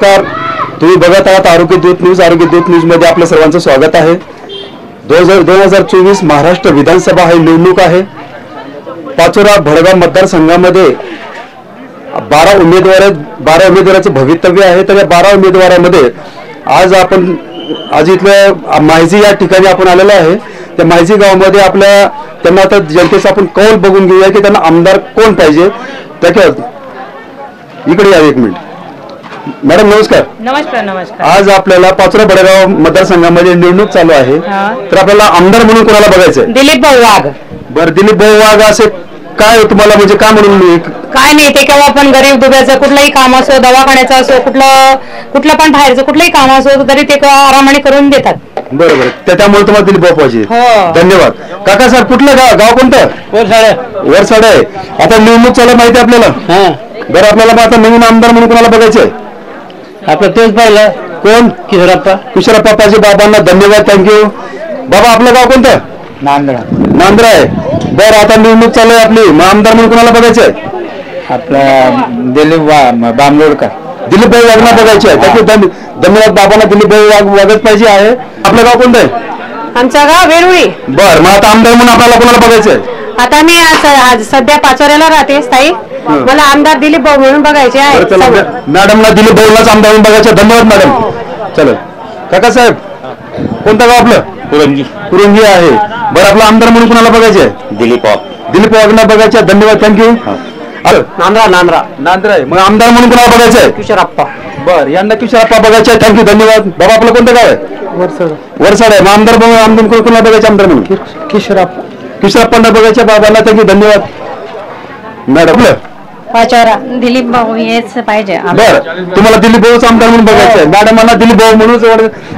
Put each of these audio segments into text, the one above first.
नमस्कार, तुम्ही बघत आहात आरोग्य दूत न्यूज. आरोग्य दूत न्यूज मध्ये आपलं सर्वांचं स्वागत आहे. 2024 महाराष्ट्र विधानसभा ही निवडणूक आहे. पाचोरा भडगाव मतदारसंघामध्ये 12 उमेदवार आहेत. 12 उमेदवाराचं भवितव्य आहे. तर या 12 उमेदवारांमध्ये आज इथल्या माहिजी या ठिकाणी आपण आलेलो आहे. त्या माहिजी गावामध्ये त्यांना आता जनतेचा आपण कौल बघून घेऊया की त्यांना आमदार कोण पाहिजे. इकडे या एक मिनिट. मॅडम नमस्कार. नमस्कार. नमस्कार. आज आपल्याला पाचोरा भडगाव मतदारसंघामध्ये निवडणूक चालू आहे. तर आपल्याला आमदार म्हणून कोणाला बघायचंय? दिलीप भाऊ वाघ. बरं, दिलीप भाऊ वाघ असे काय तुम्हाला म्हणजे काय म्हणून? काय नाही, ते केव्हा पण गरीब दुब्याचं कुठलंही काम असो, दवाखान्याचं असो, कुठलं पण बाहेरचं कुठलंही काम असो तरी ते आरामाने करून देतात. बरोबर, त्यामुळे तुम्हाला दिलीप भाऊ पाहिजे. धन्यवाद. काका सर, कुठलं गाव कोणतं? वरसाड आहे. आता निवडणूक चालू माहिती आपल्याला. बरं, आपल्याला आता नवीन आमदार म्हणून कोणाला बघायचंय? आपलं तेच पाहिलं. कोण? किशोरप्पा पाहिजे. बाबांना धन्यवाद, थँक्यू. बाबा आपलं गाव कोणतं? नांद्रा आहे. बरं, आता निवडणूक चालू आहे आपली. मग आमदार म्हणून कोणाला बघायचंय? आपला दिलीप बांबलोडकर. दिलीप भाई वाघना बघायचे आहे. थँक्यू, धन्यवाद. बाबांना दिलीप भाई वाघच पाहिजे आहे. आपलं गाव कोणतं आहे? आमचं गाव वेरुळी. बरं, मग आता आमदार म्हणून आपल्याला कोणाला बघायचंय? आता मी आज सध्या पाचोऱ्याला राहते स्थायिक. मला आमदार दिलीप भाऊ म्हणून बघायचे आहे. मॅडमला दिलीप भाऊलाच आमदार म्हणून बघायचे. धन्यवाद मॅडम. चलो काका साहेब, कोणतं गाव आपलं? पुरंगी आहे. बरं, आपला आमदार म्हणून कोणाला बघायचे? दिलीप वाघना बघायचे. धन्यवाद, थँक्यू. नांद्रा आहे. मग आमदार म्हणून कोणाला बघायचंय? किशोरप्पा. बरं, यांना किशोरप्पा बघायचे. थँक्यू, धन्यवाद. बाबा आपलं कोणतं गाव आहे? वरसाड आहे. मग आमदार कोणाला बघायचे? आमदार म्हणून किशोरप्पांना बघायच्या. बाबांना थँक्यू, धन्यवाद. मॅडम पाचोरा दिलीप भाऊ हेच पाहिजे. बरं, तुम्हाला दिलीप भाऊच आमदार म्हणून बघायचं. मॅडमांना दिलीप भाऊ म्हणून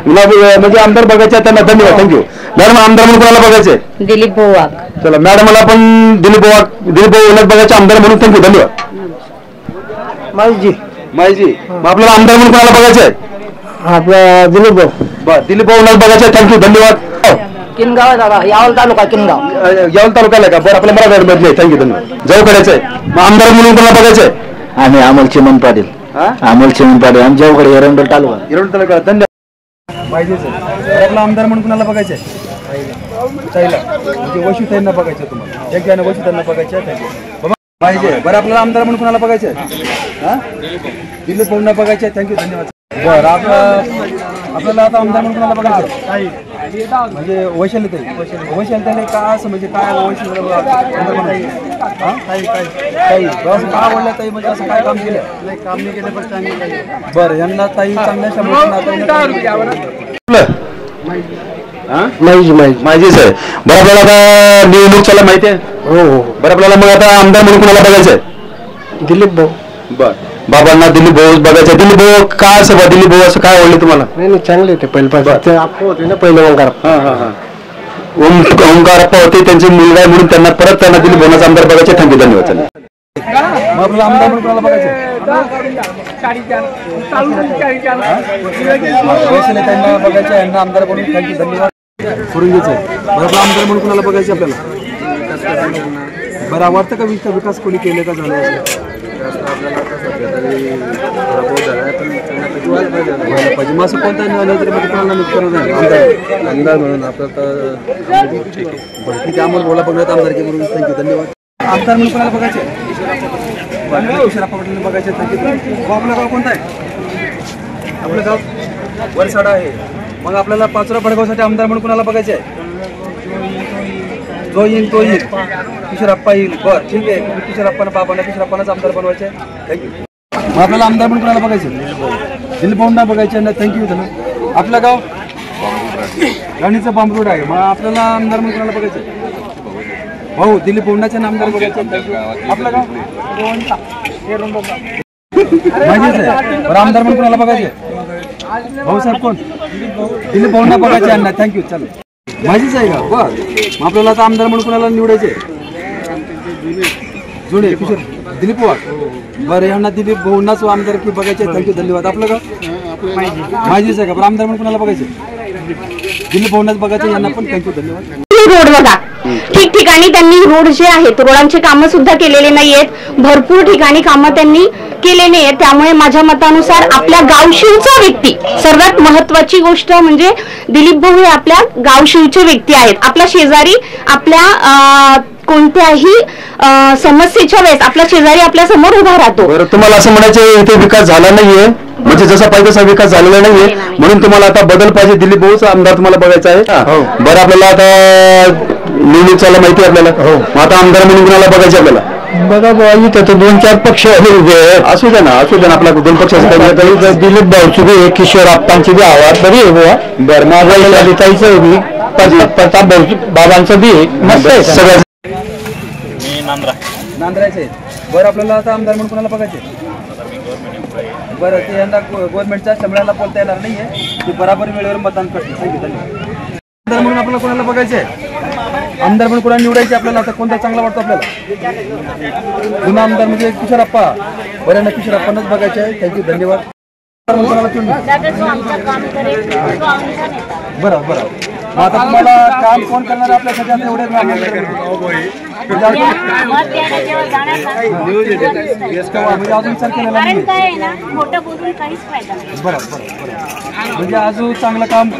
म्हणजे आमदार बघायचे. त्यांना धन्यवाद, थँक्यू. मॅडम आमदार म्हणून कोणाला बघायचंय? दिलीप भाऊ वाघ. चला, मॅडमला पण दिलीप भाऊ बघायचे आमदार म्हणून. थँक्यू, धन्यवाद. माहिजी. मग आपल्याला आमदार म्हणून कोणाला बघायचंय? आपलं दिलीप भाऊ. बरं, दिलीप भाऊ बघायचे. थँक्यू, धन्यवाद. किनगाव यावल तालुका. यावल तालुक्याला का? बरं, आपल्या मराठवाड्यामध्ये. थँक्यू, धन्यवाद. जाऊ करायचंय. मग आमदार म्हणून कोणाला बघायचंय? आम्ही अमोल चिमन पाटील. आम्ही जवळ एरंडोल तालुका. धन्यवाद. आपला आमदार म्हणून कोणाला बघायचंय? म्हणजे वशुताईंना बघायचं. तुम्हाला एक जण वशुताईंना बघायचं. पाहिजे. बरं, आपल्याला आमदार म्हणून कोणाला बघायचंय? दिलीप भाऊंना बघायचे. थँक्यू, धन्यवाद. बरं, आपल्याला आता आमदार म्हणून कोणाला बघायचं? म्हणजे वैशालीताई का असं म्हणजे काय काय आवडलं ताई? म्हणजे असं काय काम केलं? काम नाही केलं पण चांगलं. बरं, यांना ताई चांगल्या माहितीच आहे. बरं, आपल्याला आता निवडणूक चालू माहिती आहे. हो. बरं, आपल्याला मग आता आमदार म्हणून कोणाला बघायचंय? दिलीप भाऊ. बरं, बाबांना दिलीप भाऊ बघायचं. दिलीप भाऊ काय असं दिलीप भाऊ असं काय आवडले तुम्हाला? नाही, चांगले होते पहिले. होते ना पहिले ओंकार. ओंकारप्पा होते, त्यांचे मुलगा आहे म्हणून त्यांना दिलीप भाऊंचा आमदार बघायचे. थँक्यू, धन्यवाद. मग आपल्याला आमदार म्हणून कोणाला बघायचं? त्यांना बघायचं. यांना आमदार म्हणून. थँक्यू, धन्यवाद. पुरंगीच आहे. बरं, आपला आमदार म्हणून कोणाला बघायचं आपल्याला? बरं, वाटतं का विकास कोणी केले का झालं? पाहिजे. मग असं कोणता आमदार म्हणून आपलं तर ठीक आहे. ठीक आहे, आम्हाला बोला बघण्यात आमदार की म्हणून. थँक्यू, धन्यवाद. आमदार म्हणून कोणाला बघायचे? किशोरप्पा पाटील बघायचे. थँक्यू. आपलं गाव कोणतं आहे? आपलं गाव वरसाड आहे. मग आपल्याला पाचोरा भडगावसाठी आमदार म्हणून कोणाला बघायचे आहे? जो येईल तो येईल. किशोरप्पा येईल. बरं, ठीक आहे. किशोरप्पांनाच आमदार बनवायचे. थँक्यू. मग आपल्याला आमदार म्हणून कोणाला बघायचं? दिलीप भाऊंना बघायचे. थँक्यू, धन्यवाद. आपलं गाव राणीचं बांबरोड आहे. मग आपल्याला आमदार म्हणून कोणाला बघायचं? भाऊ दिलीप भाऊंनाचे आमदार बघायचे. आपलं गाव माहितीच आहे. बरं, आमदार म्हणून कोणाला बघायचे? भाऊ साहेब कोण? दिलीप भाऊंना बघायचे. थँक्यू. चालेल, माहितीच आहे का? बरं, मग आपल्याला आता आमदार म्हणून कोणाला निवडायचे? जुने किशोर दिलीप वाघ. बरं, यांना दिलीप भाऊंनाच आमदार की बघायचे. थँक्यू, धन्यवाद. आपलं का माहितीच आहे का? बरं, आमदार म्हणून कोणाला बघायचे? दिलीप भाऊंनाच बघायचे. यांना पण थँक्यू, धन्यवाद. हे रोड बघा, ठिकठिकाणी त्यांनी रोड जे आहेत रोडांचे कामं सुद्धा केलेले नाहीयेत, भरपूर ठिकाणी कामं त्यांनी केले नाहीयेत. त्यामुळे माझ्या मतानुसार आपल्या गावशिवचा व्यक्ती, सर्वात महत्वाची गोष्ट म्हणजे दिलीप भाऊ हे आपल्या गावशिवचे व्यक्ती आहेत. आपल्या शेजारी, आपल्या कोणत्याही समस्येच्या वेळेस आपला शेजारी आपल्या समोर उभा राहतो. बरं, तुम्हाला असं म्हणायचं इथे विकास झाला नाहीये, म्हणजे जसा पाहिजे तसा विकास झालेला नाहीये, म्हणून तुम्हाला आता बदल पाहिजे, दिलीप भाऊचा आमदार तुम्हाला बघायचा आहे. बरं, आपल्याला आता निवडणूक चालला माहिती आहे आपल्याला, मग आता आमदार म्हणून कुणाला बघायचे आपल्याला? बघा बाई, त्याचं 2-4 पक्ष असू द्या ना, आपला 2 पक्ष दिलीप भाऊची बी, किशोर आप्पांची बी आवाज बरी आहे बुवा. बरं, माझा ललिताईचं बी, प्रताप भाऊ बाबांचं बी मस्त आहे सगळं. नांदरायचे. बरं, आपल्याला आता आमदार म्हणून कोणाला बघायचे? बरं, ते यंदा गव्हर्नमेंटच्या सगळ्याला बोलता येणार नाहीये, ते बराबर वेळेवर मतदान करतील. आमदार म्हणून आपल्याला कोणाला बघायचे? आमदार म्हणून कोणाला निवडायचे आपल्याला? आता कोणता चांगला वाटतो आपल्याला? जुना आमदार म्हणजे किशोरप्पा. बरं ना, किशोरप्पांनाच बघायचे आहे. थँक्यू, धन्यवाद. बरं बरं, मग आता तुम्हाला काम कोण करणार आपल्यासाठी? आता एवढे म्हणजे अजून विचार केलेला नाही. बरं बरं बरं, म्हणजे अजून चांगलं काम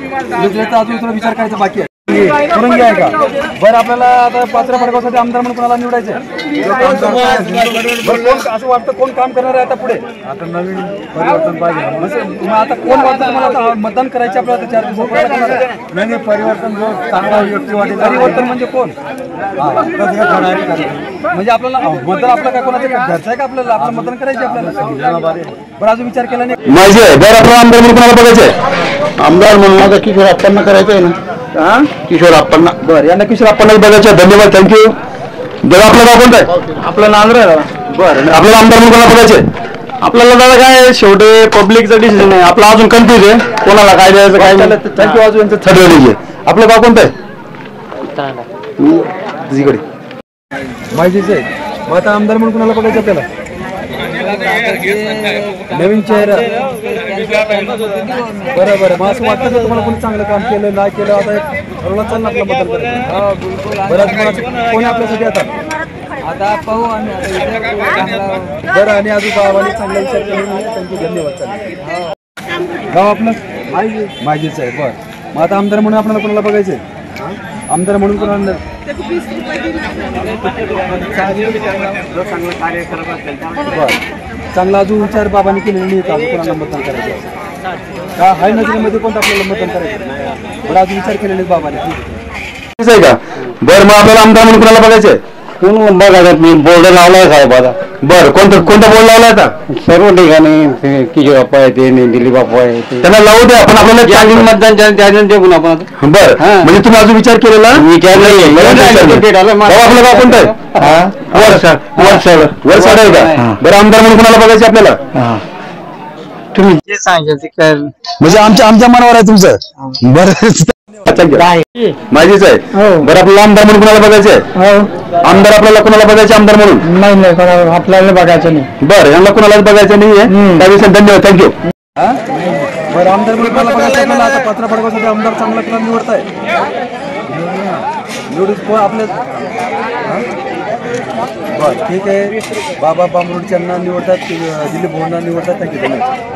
अजून थोडा विचार करायचा बाकी आहे. करून घ्या का? बरं, आपल्याला आता पाचरा फडगावसाठी आमदार म्हणून कोणाला निवडायचं? असं वाटतं कोण काम करणार आहे आता पुढे? आता नवीन परिवर्तन पाहिजे. आता कोण वाटतं तुम्हाला मतदान करायचे आपल्याला? 4 दिवस नाही, परिवर्तन जो चांगला व्यक्ती वाटेल. परिवर्तन म्हणजे कोण? म्हणजे आपल्याला मतदान आपलं काय कोणाचं घरचं आहे का आपल्याला? आपलं मतदान करायचे आपल्याला? बरं, अजून विचार केला नाही माझे. बरं, आपल्याला आमदार म्हणून कोणाला बघायचं? आमदार म्हणून आता किशोर आप्पांना करायचं आहे ना. किशोर आप्पांना. बरं, यांना किशोर आप्पांना बघायचं. धन्यवाद, थँक्यू. दादा, आपलं गाव कोणतं आहे? आपलं नांदरा आहे. बरं, आपल्याला आमदार म्हणून कोणाला बघायचे? आपल्याला दादा काय, शेवटी पब्लिकचं डिसिजन आहे आपला, अजून कन्फ्युज आहे कोणाला काय द्यायचं काय नाही. थँक्यू. अजून यांचं ठरवलं आहे. आपलं गाव कोणतं आहे? तिकडे माहितीच आहे. मग आता आमदार म्हणून कोणाला बघायचं आपल्याला? नवीन चेहरा. बरं बरं, मग असं वाटतं का तुम्हाला कोणी चांगलं काम केलं नाही केलं? आता ठरवलं चाललं आपलं मतदान करायचं. बरं, तुम्हाला कोणी आपल्यासाठी आता पाहू आम्ही. बरं, आणि अजून गावाने चांगला विचार केला. त्यांचे धन्यवाद. चालेल. गाव आपलं माहितीच आहे. बरं, मग आता आमदार म्हणून आपल्याला कोणाला बघायचं? आमदार म्हणून कोणाला? चांगला अजून विचार बाबांनी केलेला नाही, अजून कोणाला मतदान करायचं का? हाय नजरेमध्ये कोणतं आपल्याला मतदान करायचं? बरं, अजून विचार केलेले बाबांनी आहे का? बरं, मग आपल्याला आमदार म्हणून कोणाला बघायचंय? कोण बघायचं? मी बोर्ड लावलाय साहेब आता. बरं, कोणता बोर्ड लावलाय आता? सर्व ठिकाणी किशोर आप्पा आहे, ते दिलीप बाप्पा आहे, त्यांना लावू द्या. आपण आपल्याला चांगलं मतदान देऊ ना आपण. बरं, म्हणजे तुम्ही अजून विचार केलेला? विचार नाही. आपलं गाव कोणतं आहे? वरसाड आहे का? बरं, आमदार म्हणून कोणाला बघायचे आपल्याला? तुम्ही जे सांगायचं म्हणजे आमच्या मनावर आहे तुमचं. बरं, माझीच आहे. बरं, आपल्याला आमदार म्हणून कोणाला बघायचंय? आमदार आपल्याला कोणाला बघायचे आमदार म्हणून? नाही, आपल्याला बघायचं नाही. बरं, यांना कोणालाच बघायचं नाहीये. त्याविषयी धन्यवाद, थँक्यू. बरं, आमदार म्हणून कोणाला बघायचं आपल्याला? आता पात्र फडगावसाठी आमदार चांगला कोणाला निवडताय? निवडून आपल्या. बरं, ठीक आहे. बाबा बांबरुडच्यांना निवडतात, दिलीप भाऊंना निवडतात. थँक्यू.